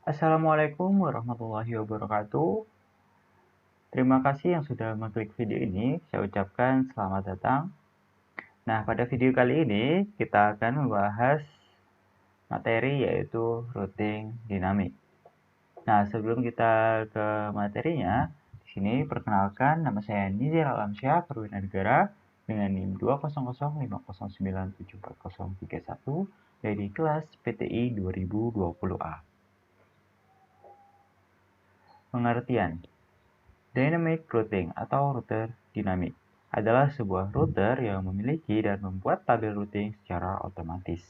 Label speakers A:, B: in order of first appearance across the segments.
A: Assalamualaikum warahmatullahi wabarakatuh. Terima kasih yang sudah mengklik video ini. Saya ucapkan selamat datang. Nah, pada video kali ini kita akan membahas materi yaitu routing dinamik. Nah, sebelum kita ke materinya, di sini perkenalkan nama saya Nizir Alamsyah Perwira Negara dengan NIM 20050974031 dari kelas PTI 2020A. Pengertian Dynamic routing atau router dinamik adalah sebuah router yang memiliki dan membuat tabel routing secara otomatis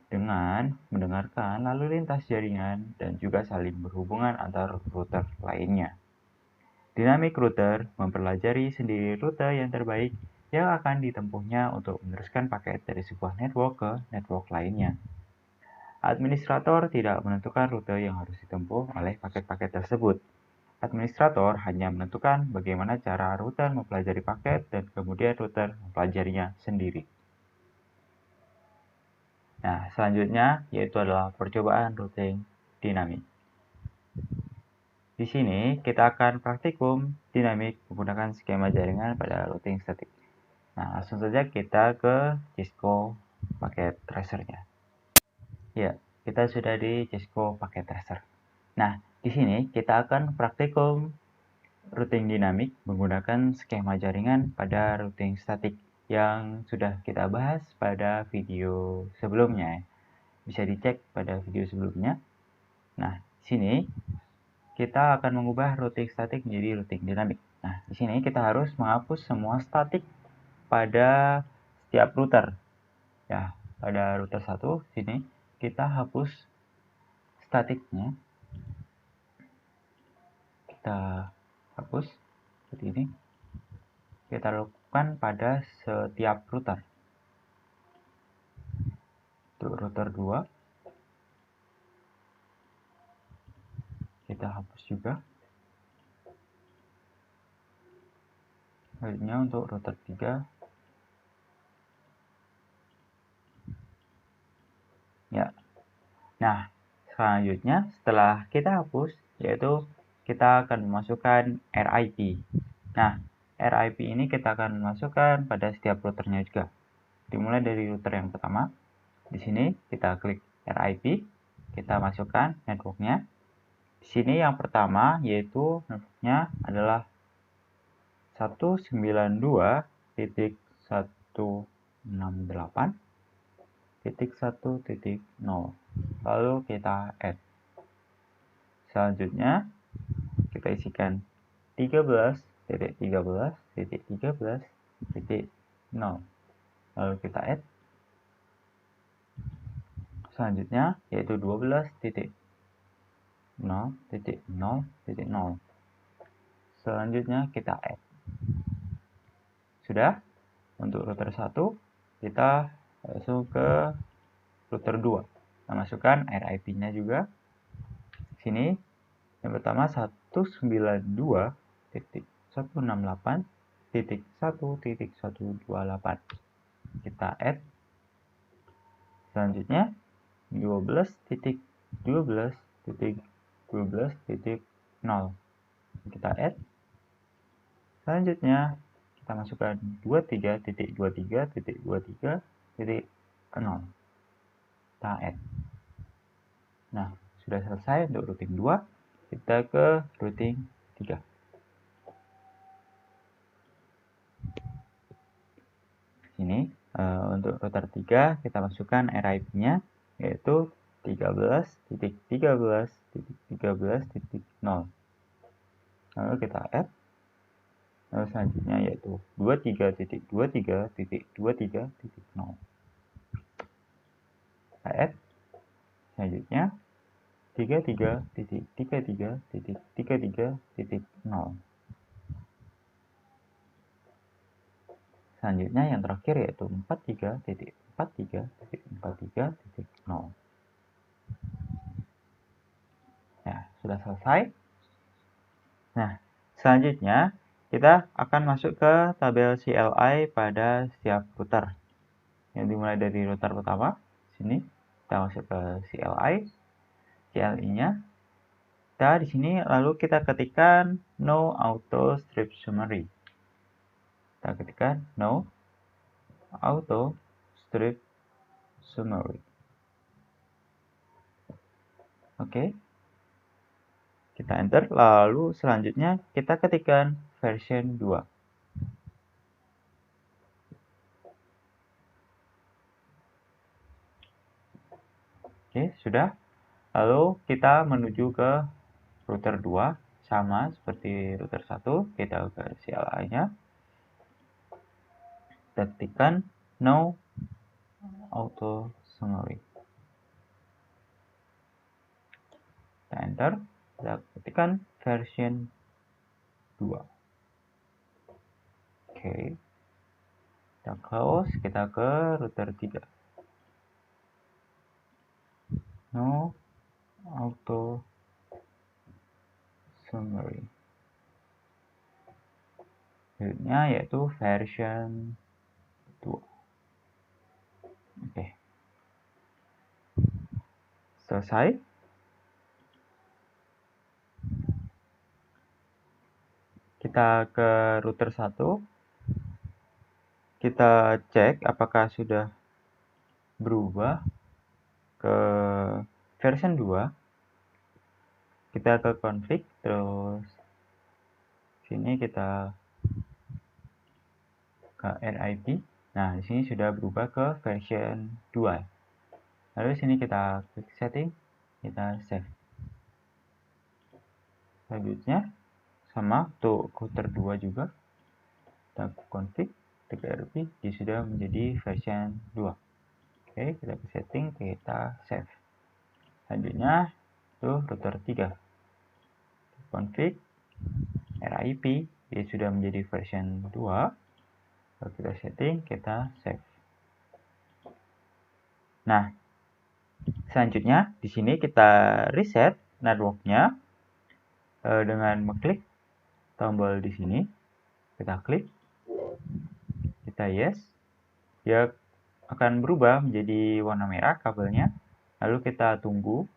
A: dengan mendengarkan lalu lintas jaringan dan juga saling berhubungan antar router lainnya. Dynamic router mempelajari sendiri rute yang terbaik yang akan ditempuhnya untuk meneruskan paket dari sebuah network ke network lainnya. Administrator tidak menentukan rute yang harus ditempuh oleh paket-paket tersebut. Administrator hanya menentukan bagaimana cara router mempelajari paket dan kemudian router mempelajarinya sendiri. Nah, selanjutnya yaitu adalah percobaan routing dinamik. Di sini kita akan praktikum dinamik menggunakan skema jaringan pada routing statik. Nah, langsung saja kita ke Cisco paket tracernya. Ya, kita sudah di Cisco paket tracer. Nah, di sini kita akan praktikum routing dinamik menggunakan skema jaringan pada routing statik yang sudah kita bahas pada video sebelumnya. Bisa dicek pada video sebelumnya. Nah, di sini kita akan mengubah routing statik menjadi routing dinamik. Nah, di sini kita harus menghapus semua statik pada setiap router. Ya, pada router 1 sini kita hapus statiknya. Kita hapus seperti ini. Kita lakukan pada setiap router. Untuk router 2 kita hapus juga. Selanjutnya untuk router 3 ya. Nah, selanjutnya setelah kita hapus yaitu kita akan memasukkan RIP. Nah, RIP ini kita akan masukkan pada setiap routernya juga. Dimulai dari router yang pertama. Di sini kita klik RIP, kita masukkan networknya. Di sini yang pertama yaitu networknya adalah 192.168.1.0. Lalu kita add. Selanjutnya kita isikan 13.13.13.0. Lalu kita add. Selanjutnya yaitu 12.0.0.0. Selanjutnya kita add. Sudah. Untuk router 1 kita langsung ke router 2. Kita masukkan RIP-nya juga. Sini yang pertama 192.168.1.128. Kita add. Selanjutnya 12.12.12.0. Kita add. Selanjutnya kita masukkan 23.23.23.0. Kita add. Nah, sudah selesai untuk routing 2. Kita ke routing 3. Sini untuk router 3 kita masukkan RIP-nya yaitu 13.13.13.0. Lalu kita add. Lalu selanjutnya yaitu 23.23.23.0. Kita add. Selanjutnya 33.33.33.0. Selanjutnya yang terakhir yaitu 43.43.43.0. Ya, sudah selesai. Nah, selanjutnya kita akan masuk ke tabel CLI pada setiap router. Yang dimulai dari router pertama, sini kita masuk ke CLI. CLI-nya. Kita di sini lalu kita ketikkan no auto strip summary. Kita ketikkan no auto strip summary. Oke. Kita enter, lalu selanjutnya kita ketikkan version 2. Oke, sudah. Lalu kita menuju ke router 2, sama seperti router 1, kita ke CLI-nya. Kita ketikkan no auto summary. Kita enter, kita ketikkan version 2. Oke. Kita close, kita ke router 3. No auto summary. Selanjutnya yaitu version 2. Oke. Selesai. Kita ke router 1. Kita cek apakah sudah berubah ke version 2. Kita ke config, terus sini kita ke RIP. Nah, di sini sudah berubah ke version 2. Lalu sini kita klik setting, kita save. Selanjutnya sama untuk router 2 juga. Kita config, klik RIP, dia sudah menjadi version 2. Oke, kita ke setting, kita save. Selanjutnya itu router 3. Config, RIP, dia sudah menjadi version 2. Lalu kita setting, kita save. Nah, selanjutnya di sini kita reset networknya dengan mengklik tombol di sini. Kita klik, kita yes, dia akan berubah menjadi warna merah kabelnya. Lalu kita tunggu.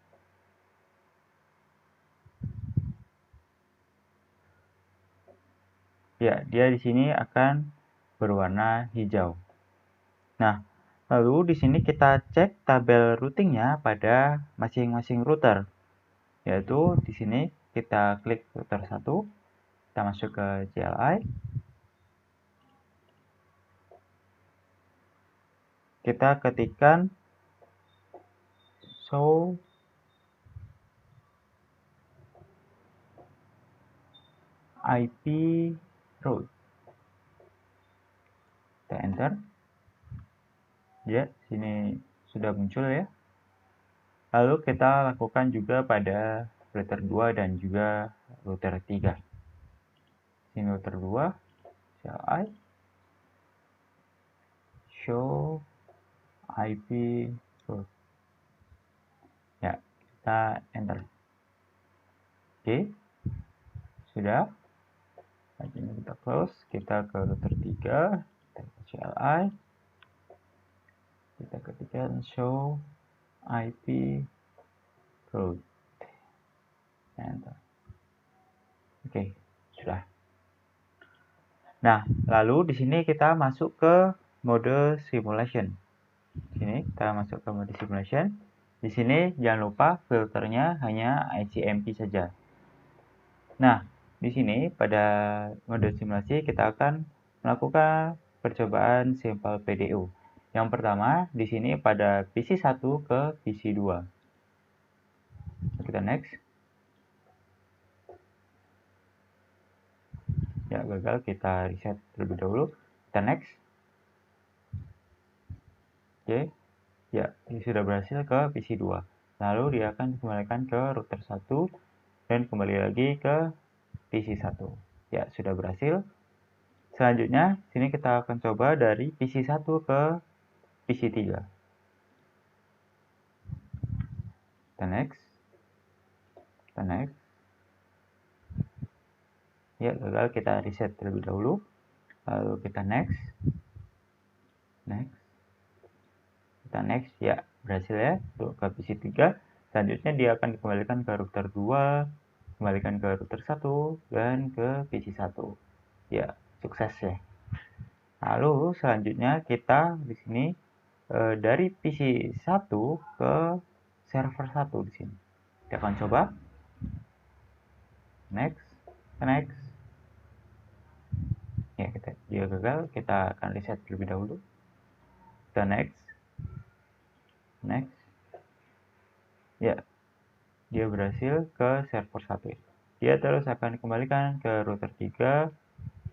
A: Ya, dia di sini akan berwarna hijau. Nah, lalu di sini kita cek tabel routingnya pada masing-masing router. Yaitu di sini kita klik router 1, kita masuk ke CLI. Kita ketikkan show IP route. Kita enter. Ya, sini sudah muncul ya. Lalu kita lakukan juga pada router 2 dan juga router 3. Sini router 2, CLI, show IP route. Ya, kita enter. Oke, sudah. Selanjutnya kita close, kita ke router 3, kita ke CLI, kita ketikkan show IP route. Enter. Oke, sudah. Nah, lalu di sini kita masuk ke mode simulation. Sini kita masuk ke mode simulation. Di sini jangan lupa filternya hanya ICMP saja. Nah, di sini pada mode simulasi kita akan melakukan percobaan sampel PDU. Yang pertama di sini pada PC 1 ke PC 2. Kita next. Ya, gagal, kita reset terlebih dahulu. Kita next. Oke. Ya, ini sudah berhasil ke PC 2. Lalu dia akan dikembalikan ke router 1 dan kembali lagi ke PC 1. Ya, sudah berhasil. Selanjutnya, sini kita akan coba dari PC 1 ke PC 3. Kita next. Kita next. Ya, gagal, kita reset terlebih dahulu. Lalu kita next. Next. Kita next, ya berhasil ya untuk ke PC 3. Selanjutnya dia akan dikembalikan ke router 2, kembalikan ke router 1, dan ke PC 1. Ya, sukses ya. Lalu selanjutnya kita di sini dari PC 1 ke server 1 di sini. Kita akan coba. Next, next. Ya, dia gagal, kita akan reset terlebih dahulu. Kita next. Next. Ya, dia berhasil ke server 1. Dia terus akan dikembalikan ke router 3,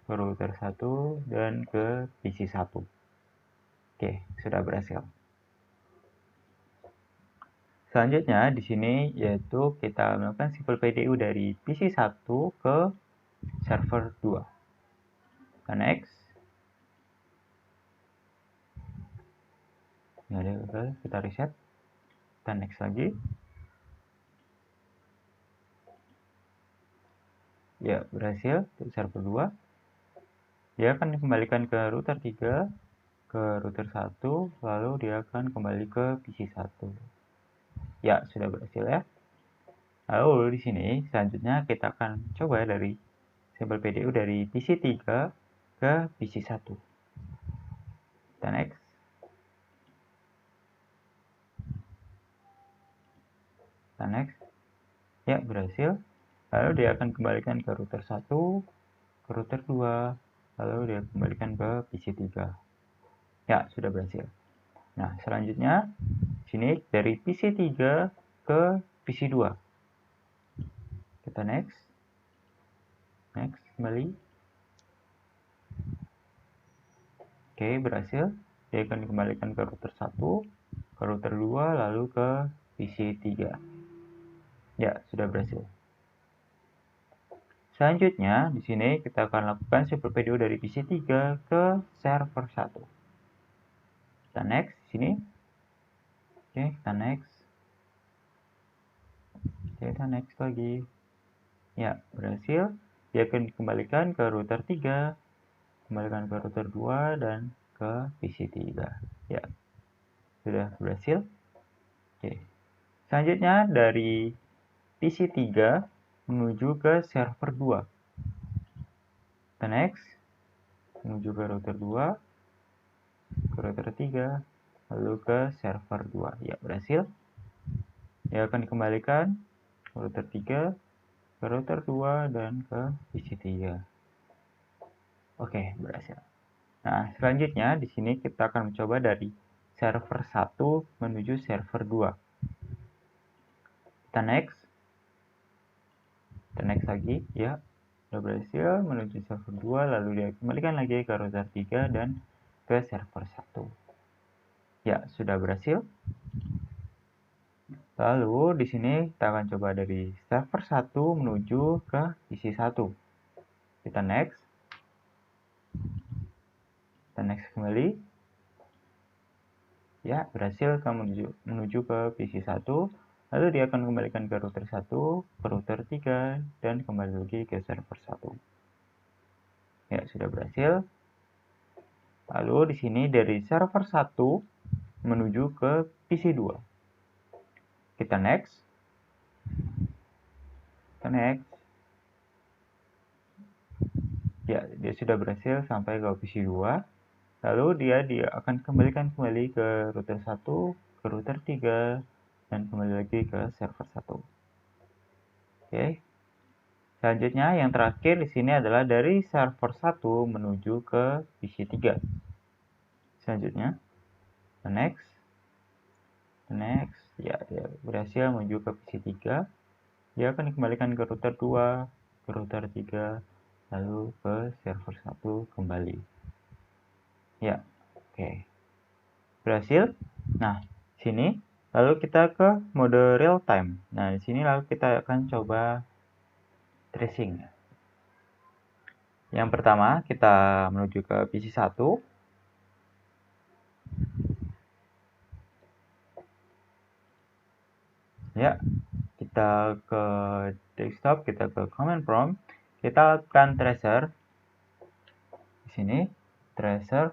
A: ke router 1, dan ke PC 1. Oke, sudah berhasil. Selanjutnya di sini yaitu kita melakukan simple PDU dari PC 1 ke server 2. Kita next. Ini ada gagal, kita reset. Kita next lagi. Ya, berhasil untuk server 2. Dia akan dikembalikan ke router 3, ke router 1, lalu dia akan kembali ke PC 1. Ya, sudah berhasil ya. Lalu di sini selanjutnya kita akan coba dari sampel PDU dari PC 3 ke PC 1. Kita next. Kita next. Ya, berhasil. Lalu dia akan kembalikan ke router 1, ke router 2, lalu dia kembalikan ke PC 3. Ya, sudah berhasil. Nah, selanjutnya sini dari PC 3 ke PC 2. Kita next. Next, kembali. Oke, berhasil. Dia akan dikembalikan ke router 1, ke router 2, lalu ke PC 3. Ya, sudah berhasil. Selanjutnya, di sini kita akan lakukan simple PDU dari PC 3 ke server 1. Kita next, di sini. Oke, kita next. Oke, kita next lagi. Ya, berhasil. Dia akan dikembalikan ke router 3, kembalikan ke router 2, dan ke PC 3. Ya, sudah berhasil. Oke. Selanjutnya dari PC 3 menuju ke server 2. Kita next. Menuju ke router 2, ke router 3, lalu ke server 2. Ya, berhasil. Dia akan dikembalikan ke router 3, ke router 2, dan ke PC 3. Oke, berhasil. Nah, selanjutnya di sini kita akan mencoba dari server 1 menuju server 2. Kita next. Kita next lagi, ya. Sudah berhasil menuju server 2, lalu dia kembalikan lagi ke router 3 dan ke server 1. Ya, sudah berhasil. Lalu di sini kita akan coba dari server 1 menuju ke PC 1. Kita next. Kita next kembali. Ya, berhasil menuju ke PC 1. Lalu dia akan kembalikan ke router 1, ke router 3, dan kembali lagi ke server 1. Ya, sudah berhasil. Lalu di sini dari server 1 menuju ke PC 2. Kita next. Kita next. Ya, dia sudah berhasil sampai ke PC 2. Lalu dia akan kembalikan kembali ke router 1, ke router 3, dan kembali lagi ke server 1. Oke. Selanjutnya yang terakhir di sini adalah dari server 1 menuju ke PC 3. Selanjutnya, next. Next, ya dia berhasil menuju ke PC 3. Dia akan dikembalikan ke router 2, ke router 3, lalu ke server 1 kembali. Ya, oke. Berhasil. Nah, sini lalu kita ke mode real time. Nah, di sini lalu kita akan coba tracing. Yang pertama, kita menuju ke PC 1. Ya, kita ke desktop, kita ke command prompt, kita lakukan tracer. Di sini, tracer,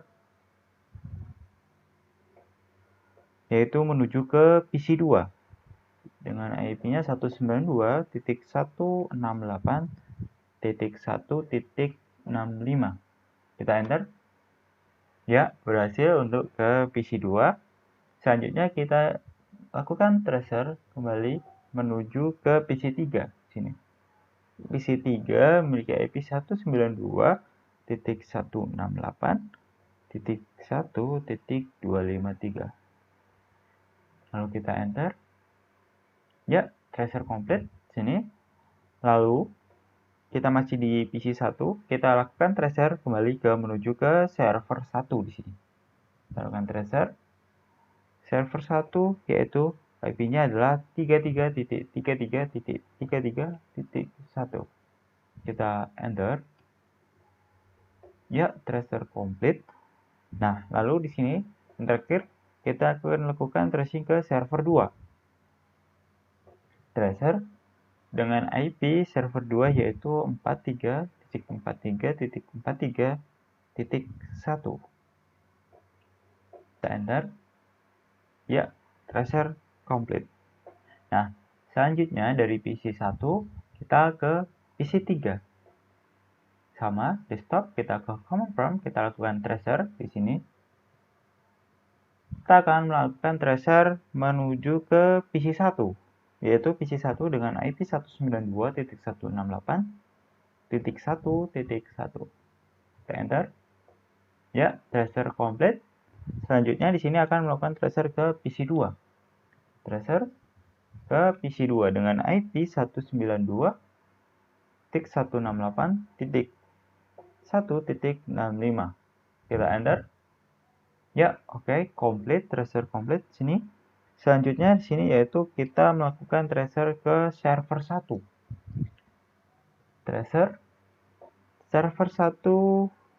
A: yaitu menuju ke PC 2. dengan IP-nya 192.168.1.65. Kita enter. Ya, berhasil untuk ke PC 2. Selanjutnya kita lakukan tracer kembali menuju ke PC 3 sini. PC 3 memiliki IP 192.168.1.253. Lalu kita enter. Ya, tracer komplit sini. Lalu kita masih di PC 1, kita lakukan tracer kembali ke menuju ke server 1 di sini. Kita lakukan tracer server 1 yaitu IP-nya adalah 33.33.33.1. Kita enter. Ya, tracer komplit. Nah, lalu di sini yang terakhir kita akan lakukan tracing ke server 2. Tracer dengan IP server 2 yaitu 43.43.43.1. Kita enter. Ya, tracer komplit. Nah, selanjutnya dari PC 1 kita ke PC 3. Sama, desktop, kita ke command prompt, kita lakukan tracer di sini. Kita akan melakukan tracer menuju ke PC 1, yaitu PC 1 dengan IP 192.168.1.1. Kita enter. Ya, tracer komplit. Selanjutnya di sini akan melakukan tracer ke PC 2. Tracer ke PC 2 dengan IP 192.168.1.65. Kita enter. Ya, oke, komplit, tracer komplit sini. Selanjutnya di sini yaitu kita melakukan tracer ke server 1. Tracer server 1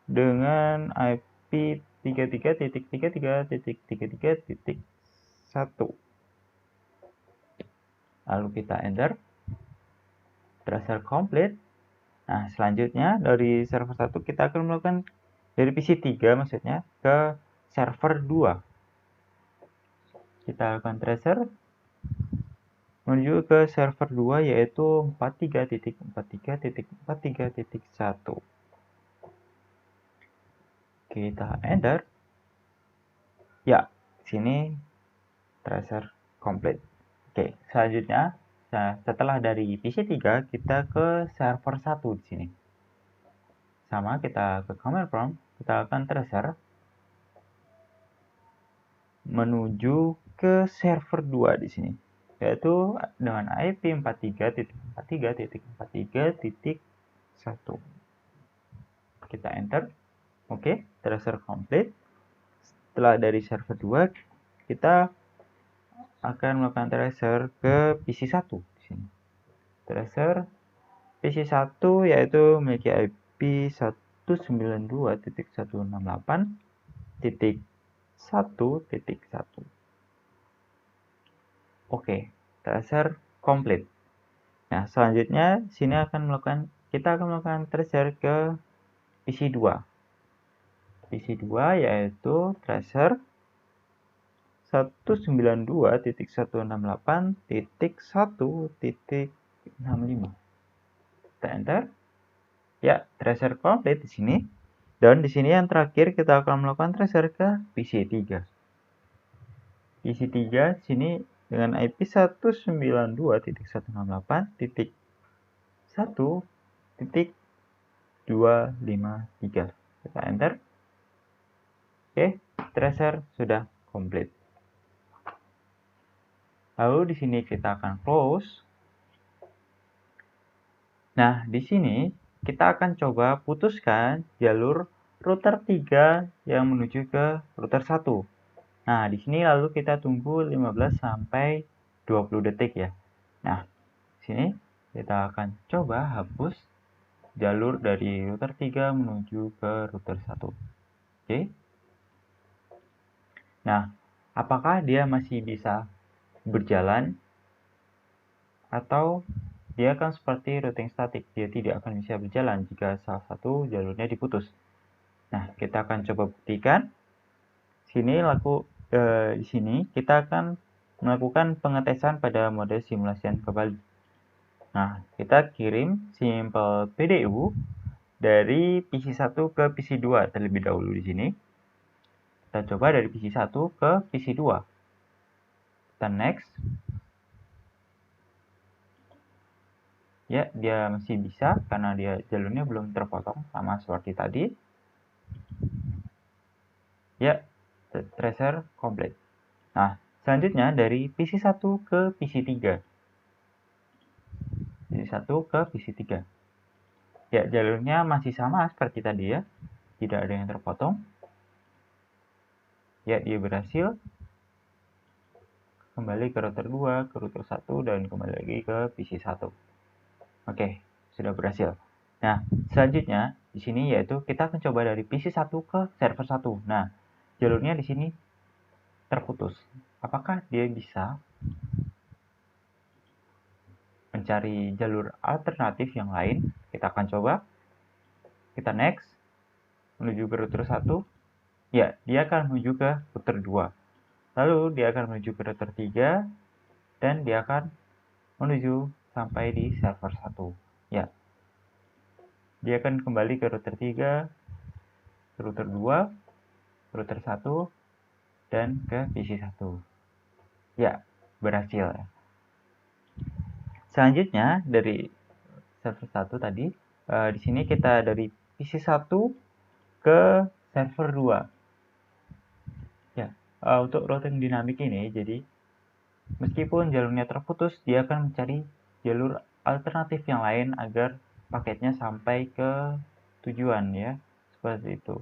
A: dengan IP 33.33.33.1. Lalu kita enter. Tracer komplit. Nah, selanjutnya dari server 1 kita akan melakukan dari PC 3 maksudnya ke server 2. Kita lakukan tracer menuju ke server 2 yaitu 43.43.43.1. Kita enter. Ya, sini tracer komplit. Oke, selanjutnya setelah dari PC 3 kita ke server 1 di sini. Sama, kita ke command prompt, kita lakukan tracer menuju ke server 2 di sini, yaitu dengan IP 43.43.43.1. Kita enter. Oke, tracer komplit. Setelah dari server 2, kita akan melakukan tracer ke PC 1 di sini. Tracer PC 1 yaitu memiliki IP 192.168.1.1. Oke, tracer komplit. Nah, selanjutnya sini kita akan melakukan tracer ke PC 2. PC 2 yaitu tracer 192.168.1.65. Kita enter. Ya, tracer komplit di sini. Dan di sini yang terakhir kita akan melakukan tracer ke PC 3. PC 3 sini dengan IP 192.168.1.253. Kita enter. Oke, tracer sudah komplit. Lalu di sini kita akan close. Nah, di sini kita akan coba putuskan jalur router 3 yang menuju ke router 1. Nah, di sini lalu kita tunggu 15 sampai 20 detik ya. Nah, di sini kita akan coba hapus jalur dari router 3 menuju ke router 1. Oke. Nah, apakah dia masih bisa berjalan atau dia akan seperti routing statik, dia tidak akan bisa berjalan jika salah satu jalurnya diputus. Nah, kita akan coba buktikan. Di sini kita akan melakukan pengetesan pada mode simulasi kembali. Nah, kita kirim sampel PDU dari PC1 ke PC2 terlebih dahulu di sini. Kita coba dari PC1 ke PC2. Kita next. Ya, dia masih bisa karena dia jalurnya belum terpotong sama seperti tadi. Ya, tracer komplit. Nah, selanjutnya dari PC1 ke PC3. PC1 ke PC3. Ya, jalurnya masih sama seperti tadi ya. Tidak ada yang terpotong. Ya, dia berhasil. Kembali ke router 2, ke router 1, dan kembali lagi ke PC1. Oke, sudah berhasil. Nah, selanjutnya di sini yaitu kita akan coba dari PC1 ke server 1. Nah, jalurnya di sini terputus. Apakah dia bisa mencari jalur alternatif yang lain? Kita akan coba. Kita next, menuju ke router 1. Ya, dia akan menuju ke router 2. Lalu dia akan menuju ke router 3, dan dia akan menuju sampai di server 1. Ya, dia akan kembali ke router 3, ke router 2, ke router 1, dan ke PC1. Ya, berhasil. Selanjutnya dari server 1 tadi, di sini kita dari PC1 ke server 2. Ya, untuk routing dinamik ini, jadi meskipun jalurnya terputus, dia akan mencari jalur alternatif yang lain agar paketnya sampai ke tujuan ya, seperti itu.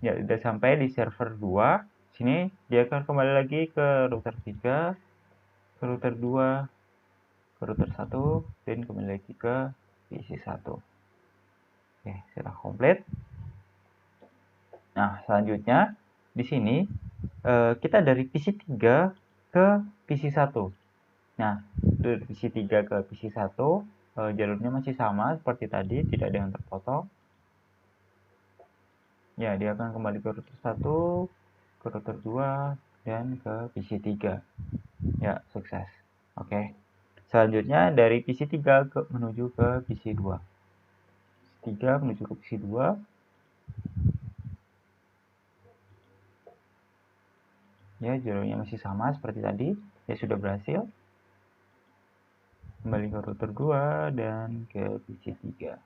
A: Ya, sudah sampai di server 2. Sini dia akan kembali lagi ke router 3, ke router 2, ke router 1, dan kembali lagi ke PC1. Oke, sudah komplit. Nah, selanjutnya di sini kita dari PC3 ke PC1. Nah, dari PC3 ke PC1 jalurnya masih sama seperti tadi, tidak ada yang terpotong. Ya, dia akan kembali ke router 1, ke router 2, dan ke PC3. Ya, sukses. Oke. Selanjutnya dari PC3 menuju ke PC2. PC3 menuju ke PC2. Ya, jalurnya masih sama seperti tadi. Ya, sudah berhasil. Kembali ke router 2 dan ke PC3.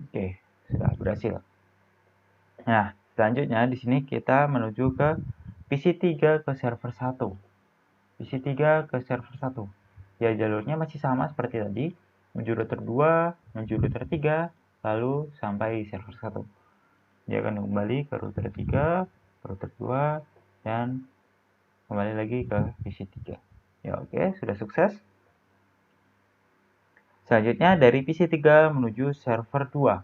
A: Oke, sudah berhasil. Nah, selanjutnya di sini kita menuju ke PC3 ke server 1. PC3 ke server 1. Ya, jalurnya masih sama seperti tadi. Menuju router 2, menuju router 3, lalu sampai di server 1. Dia akan kembali ke router 3, ke router 2, dan kembali lagi ke PC3. Ya, oke, sudah sukses. Selanjutnya dari PC3 menuju server 2.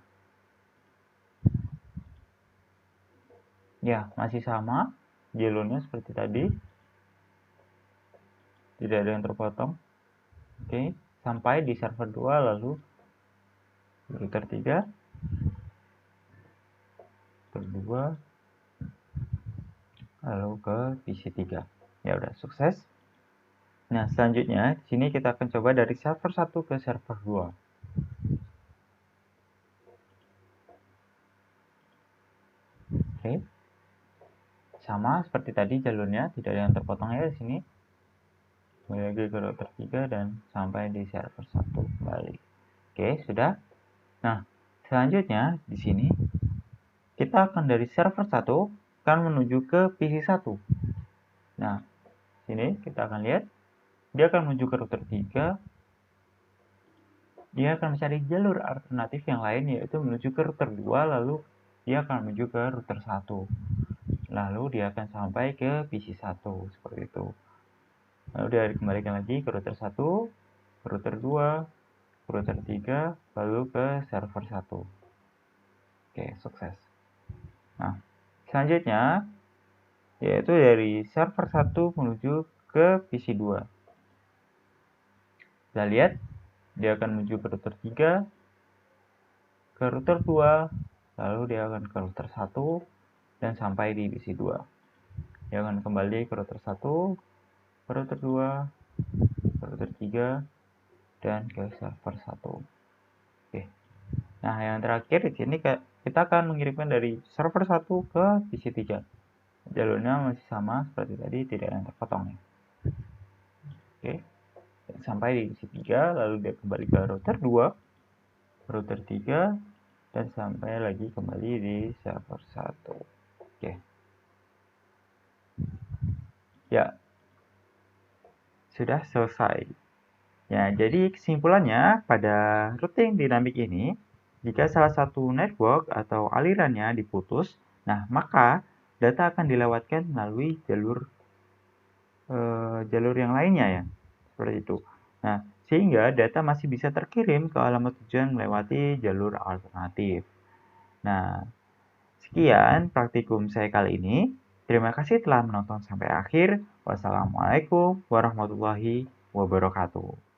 A: Ya, masih sama. Jalurnya seperti tadi. Tidak ada yang terpotong. Oke, sampai di server 2 lalu router 3, router 2, lalu ke PC3. Ya udah sukses. Nah, selanjutnya di sini kita akan coba dari server 1 ke server 2. Oke. Sama seperti tadi jalurnya, tidak ada yang terpotong ya di sini. Kembali lagi ke router 3 dan sampai di server 1 kembali. Oke, sudah. Nah, selanjutnya di sini kita akan dari server 1 akan menuju ke PC1. Nah, sini kita akan lihat dia akan menuju ke router 3. Dia akan mencari jalur alternatif yang lain yaitu menuju ke router 2, lalu dia akan menuju ke router 1. Lalu dia akan sampai ke PC1 seperti itu. Lalu dia dikembalikan lagi ke router 1, ke router 2, ke router 3, lalu ke server 1. Oke, sukses. Nah, selanjutnya yaitu dari server 1 menuju ke PC2. Kita lihat, dia akan menuju ke router 3, ke router 2, lalu dia akan ke router 1, dan sampai di PC2. Dia akan kembali ke router 1, router 2, router 3, dan ke server 1. Oke. Nah, yang terakhir di sini kita akan mengirimkan dari server 1 ke PC 3. Jalurnya masih sama seperti tadi, tidak ada yang terpotong ya. Oke. Sampai di PC 3, lalu dia kembali ke router 2, router 3, dan sampai lagi kembali di server 1. Oke. Ya, sudah selesai. Ya, jadi kesimpulannya pada routing dinamik ini, jika salah satu network atau alirannya diputus, nah maka data akan dilewatkan melalui jalur yang lainnya ya, seperti itu. Nah, sehingga data masih bisa terkirim ke alamat tujuan melewati jalur alternatif. Nah, sekian praktikum saya kali ini. Terima kasih telah menonton sampai akhir. Wassalamualaikum warahmatullahi wabarakatuh.